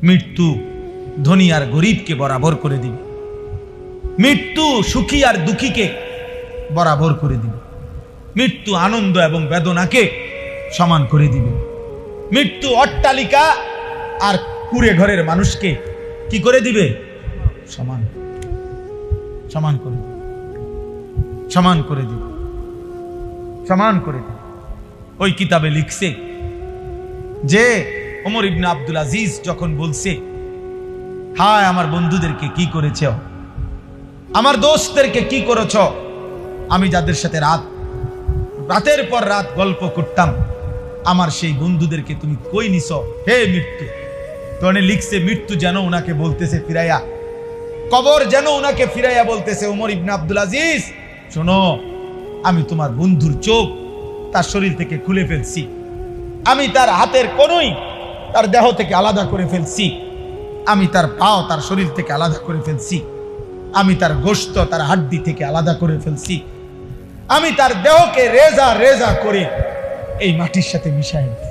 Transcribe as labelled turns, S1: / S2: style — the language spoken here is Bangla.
S1: মৃত্যু ধনী আর গরিবকে বরাবর করে দিবে, মৃত্যু সুখী আর দুঃখীকে বরাবর করে দিবে, মৃত্যু আনন্দ এবং বেদনাকে সমান করে দিবে, মৃত্যু অট্টালিকা আর কুড়ে ঘরের মানুষকে কি করে দিবে? সমান সমান করে দিবে, সমান করে দিবে, সমান করে দিবে। ওই কিতাবে লিখছে যে ওমর ইবনে আব্দুল আজিজ যখন বলছে, হায় আমার বন্ধুদেরকে কি করেছ, আমার দোস্তদেরকে কি করেছ, আমি যাদের সাথে রাতের পর রাত গল্প করতাম, আমার সেই বন্ধুদেরকে তুমি কই নিছ হে মৃত্যু। তখন লিখছে মৃত্যু যেন উনাকে বলতেছে ফিরাইয়া, কবর যেন উনাকে ফিরাইয়া বলতেছে, ওমর ইবনে আব্দুল আজিজ শোনো, আমি তোমার বন্ধুর চোখ তার শরীর থেকে খুলে ফেলছি, আমি তার হাতের কোনই তার দেহ থেকে আলাদা করে ফেলছি, আমি তার পাও তার শরীর থেকে আলাদা করে ফেলছি, আমি তার গোশত তার হাড্ডি থেকে আলাদা করে ফেলছি, আমি তার দেহকে রেজা রেজা করে এই মাটির সাথে মিশাই দিই।